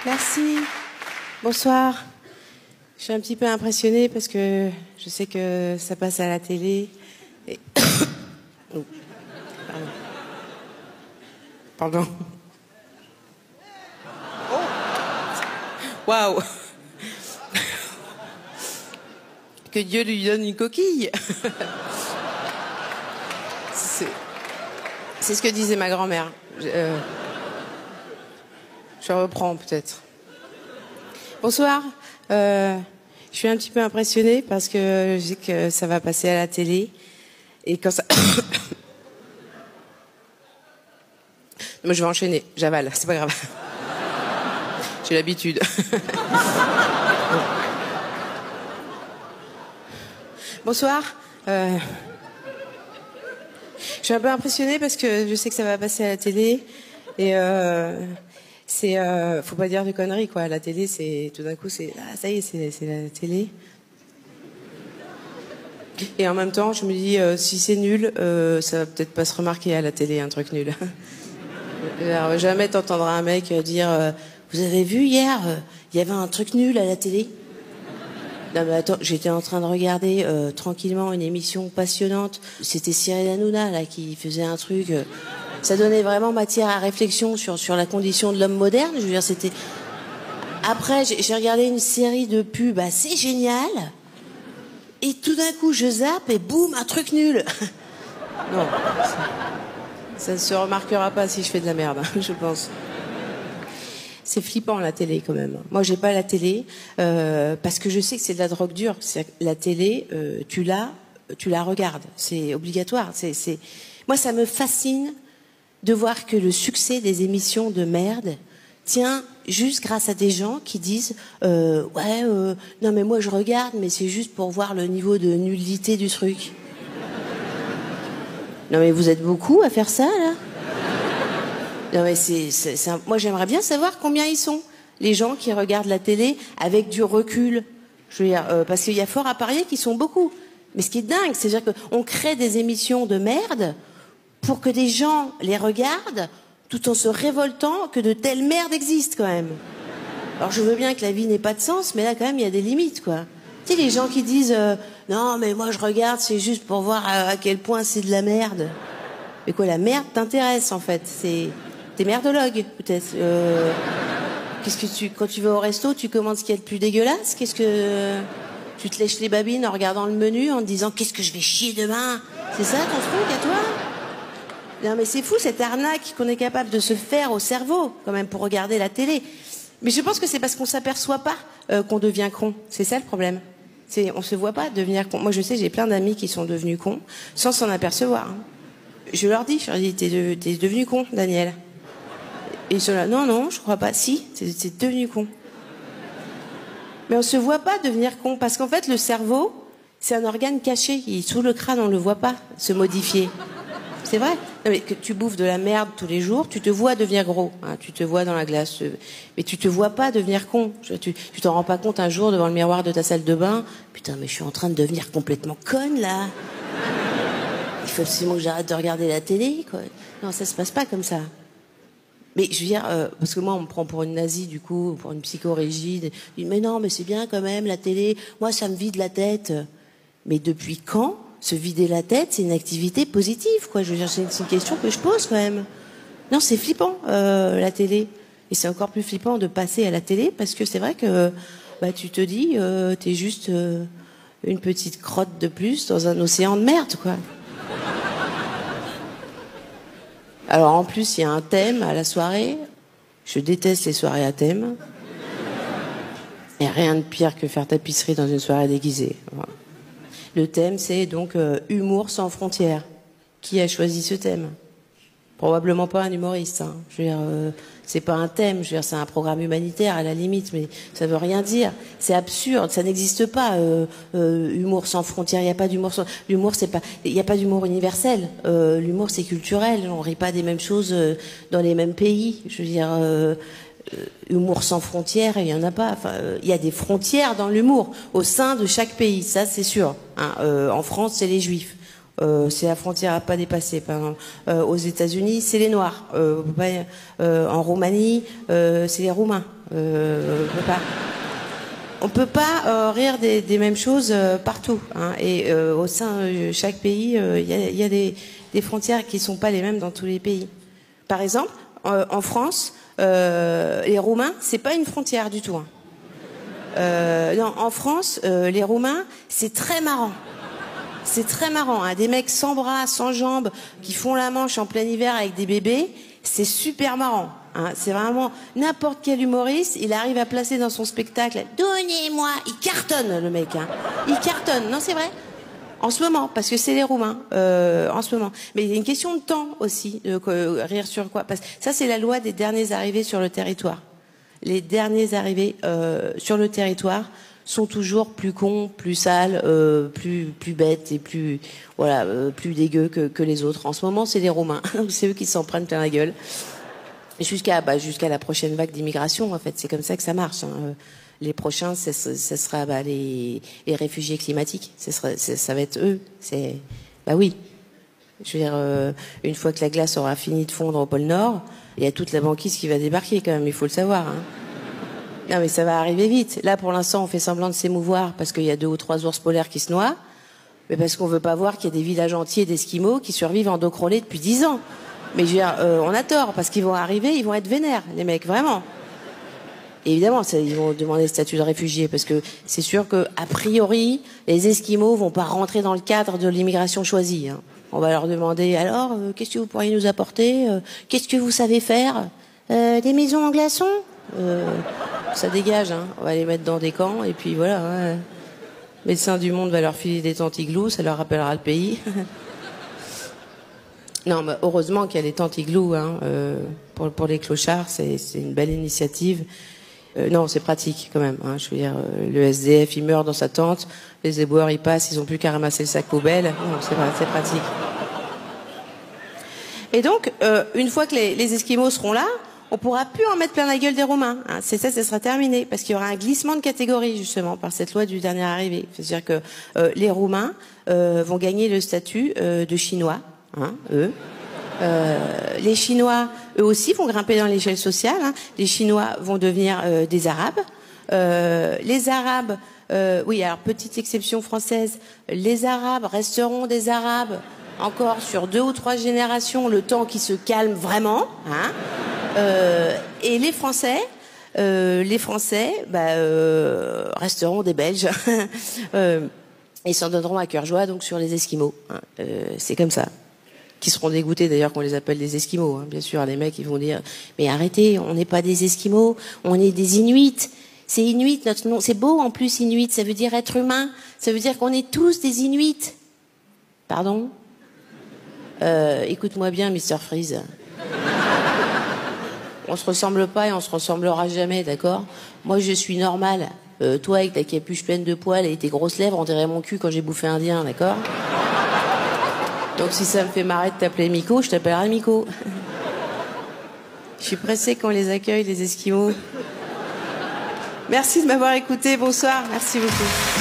Merci. Bonsoir. Je suis un petit peu impressionnée parce que je sais que ça passe à la télé. Et... Oh. Pardon. Oh. Waouh. Que Dieu lui donne une coquille. C'est ce que disait ma grand-mère. Je reprends peut-être. Bonsoir. Je suis un petit peu impressionnée parce que je sais que ça va passer à la télé. Et quand ça... Moi, je vais enchaîner. J'avale. C'est pas grave. J'ai l'habitude. Bonsoir. Je suis un peu impressionnée parce que je sais que ça va passer à la télé. Et faut pas dire de conneries, quoi. La télé, c'est tout d'un coup, c'est ça y est, c'est la télé. Et en même temps, je me dis, si c'est nul, ça va peut-être pas se remarquer à la télé, un truc nul. Alors, jamais t'entendras un mec dire, vous avez vu hier, il y avait un truc nul à la télé. Non mais attends, j'étais en train de regarder tranquillement une émission passionnante. C'était Cyril Hanouna là qui faisait un truc. Ça donnait vraiment matière à réflexion sur la condition de l'homme moderne. Je veux dire, c'était. Après, j'ai regardé une série de pubs assez géniale. Et tout d'un coup, je zappe et boum, un truc nul. Non, ça ne se remarquera pas si je fais de la merde, je pense. C'est flippant la télé quand même. Moi j'ai pas la télé parce que je sais que c'est de la drogue dure. La télé, tu la regardes, c'est obligatoire. Moi ça me fascine de voir que le succès des émissions de merde tient juste grâce à des gens qui disent non mais moi je regarde mais c'est juste pour voir le niveau de nullité du truc. Non mais vous êtes beaucoup à faire ça là. Non mais moi j'aimerais bien savoir combien ils sont, les gens qui regardent la télé avec du recul. Je veux dire, parce qu'il y a fort à parier qu'ils sont beaucoup. Mais ce qui est dingue, c'est-à-dire qu'on crée des émissions de merde pour que des gens les regardent tout en se révoltant que de telles merdes existent quand même. Alors je veux bien que la vie n'ait pas de sens, mais là quand même il y a des limites quoi. Tu sais les gens qui disent non mais moi je regarde c'est juste pour voir à quel point c'est de la merde. Mais quoi la merde t'intéresse en fait, T'es merdologue, peut-être. Qu'est-ce que quand tu vas au resto, tu commandes ce qu'il y a de plus dégueulasse? Qu'est-ce que tu te lèches les babines en regardant le menu, en te disant qu'est-ce que je vais chier demain? C'est ça ton truc à toi? Non mais c'est fou cette arnaque qu'on est capable de se faire au cerveau, quand même, pour regarder la télé. Mais je pense que c'est parce qu'on s'aperçoit pas qu'on devient con. C'est ça le problème. On se voit pas devenir con. Moi je sais, j'ai plein d'amis qui sont devenus cons sans s'en apercevoir. Hein. Je leur dis, t'es devenu con, Daniel. Et ils sont là, non, je crois pas. Si, c'est devenu con. Mais on se voit pas devenir con, parce qu'en fait, le cerveau, c'est un organe caché. Il est sous le crâne, on le voit pas se modifier. C'est vrai. Non, mais que tu bouffes de la merde tous les jours, tu te vois devenir gros. Hein, tu te vois dans la glace. Mais tu te vois pas devenir con. Tu t'en rends pas compte un jour devant le miroir de ta salle de bain. Putain, mais je suis en train de devenir complètement conne, là. Il faut absolument que j'arrête de regarder la télé, quoi. Non, ça se passe pas comme ça. Mais je veux dire, parce que moi on me prend pour une nazie du coup, pour une psychorigide. Je dis, mais non, mais c'est bien quand même la télé. Moi ça me vide la tête. Mais depuis quand se vider la tête c'est une activité positive quoi? Je veux dire, c'est une question que je pose quand même. Non, c'est flippant la télé. Et c'est encore plus flippant de passer à la télé parce que c'est vrai que tu te dis t'es juste une petite crotte de plus dans un océan de merde quoi. Alors en plus, il y a un thème à la soirée. Je déteste les soirées à thème. Il n'y a rien de pire que faire tapisserie dans une soirée déguisée. Voilà. Le thème, c'est donc humour sans frontières. Qui a choisi ce thème? Probablement pas un humoriste. Hein. Je veux dire, c'est pas un thème. Je veux dire, c'est un programme humanitaire à la limite, mais ça veut rien dire. C'est absurde. Ça n'existe pas. Humour sans frontières. Il y a pas d'humour. L'humour, c'est pas. Il y a pas d'humour universel. L'humour, c'est culturel. On rit pas des mêmes choses dans les mêmes pays. Je veux dire. Humour sans frontières, il y en a pas. Enfin, il y a des frontières dans l'humour au sein de chaque pays, ça c'est sûr. Hein. En France, c'est les Juifs. C'est la frontière à pas dépasser. Par exemple, aux États-Unis, c'est les Noirs. En Roumanie, c'est les Roumains. On peut pas rire des mêmes choses partout. Hein. Et au sein de chaque pays, il y a des frontières qui sont pas les mêmes dans tous les pays. Par exemple, en France, les Roumains, c'est pas une frontière du tout. Hein. Non, en France, les Roumains, c'est très marrant. C'est très marrant. Hein. Des mecs sans bras, sans jambes, qui font la Manche en plein hiver avec des bébés, c'est super marrant. Hein. C'est vraiment n'importe quel humoriste, il arrive à placer dans son spectacle. Donnez-moi, il cartonne le mec. Hein. Il cartonne. Non, c'est vrai. En ce moment, parce que c'est les Roumains, en ce moment. Mais il y a une question de temps aussi, rire sur quoi. Parce que ça, c'est la loi des derniers arrivés sur le territoire. Les derniers arrivés sur le territoire sont toujours plus cons, plus sales, plus bêtes et plus plus dégueux que les autres. En ce moment, c'est les Romains. C'est eux qui s'en prennent plein la gueule. Jusqu'à la prochaine vague d'immigration, en fait. C'est comme ça que ça marche. Hein. Les prochains, ce sera les réfugiés climatiques. Ça va être eux. Bah oui. Je veux dire, une fois que la glace aura fini de fondre au pôle Nord, il y a toute la banquise qui va débarquer quand même. Il faut le savoir. Hein. Non, mais ça va arriver vite. Là, pour l'instant, on fait semblant de s'émouvoir parce qu'il y a 2 ou 3 ours polaires qui se noient, mais parce qu'on veut pas voir qu'il y a des villages entiers d'Esquimaux qui survivent en dos crawlé depuis 10 ans. Mais je veux dire, on a tort parce qu'ils vont arriver, ils vont être vénères, les mecs, vraiment. Et évidemment, ils vont demander le statut de réfugié parce que c'est sûr que, a priori, les Esquimaux vont pas rentrer dans le cadre de l'immigration choisie. Hein. On va leur demander, alors, qu'est-ce que vous pourriez nous apporter qu'est-ce que vous savez faire des maisons en glaçons ça dégage, hein. On va les mettre dans des camps et puis voilà. Ouais. Médecins du Monde va leur filer des tentes igloos, ça leur rappellera le pays. Non, mais heureusement qu'il y a les tentes igloos hein, pour les clochards, c'est une belle initiative. Non, c'est pratique quand même. Hein, je veux dire, le SDF il meurt dans sa tente, les éboueurs ils passent, ils ont plus qu'à ramasser le sac poubelle. Non, c'est pratique. Et donc, une fois que les Esquimaux seront là, on pourra plus en mettre plein la gueule des Romains. Hein. Ça sera terminé, parce qu'il y aura un glissement de catégorie, justement, par cette loi du dernier arrivé. C'est-à-dire que les Roumains vont gagner le statut de Chinois, hein, eux. Les Chinois, eux aussi, vont grimper dans l'échelle sociale. Hein. Les Chinois vont devenir des Arabes. Les Arabes, oui, alors petite exception française, les Arabes resteront des Arabes encore sur 2 ou 3 générations, le temps qu'ils se calment vraiment. Hein. Et les Français resteront des Belges et s'en donneront à cœur joie donc sur les Esquimaux. Hein. C'est comme ça. Qui seront dégoûtés d'ailleurs qu'on les appelle des Esquimaux. Hein. Bien sûr, les mecs ils vont dire mais arrêtez, on n'est pas des Esquimaux, on est des Inuits. C'est Inuit notre nom. C'est beau en plus Inuit, ça veut dire être humain. Ça veut dire qu'on est tous des Inuits. Pardon. Écoute-moi bien, Mr. Freeze. On se ressemble pas et on se ressemblera jamais, d'accord? Moi, je suis normal. Toi, avec ta capuche pleine de poils et tes grosses lèvres, on dirait mon cul quand j'ai bouffé indien, d'accord? Donc, si ça me fait marrer de t'appeler Miko, je t'appellerai Miko. Je suis pressée qu'on les accueille, les Esquimaux. Merci de m'avoir écouté. Bonsoir. Merci beaucoup.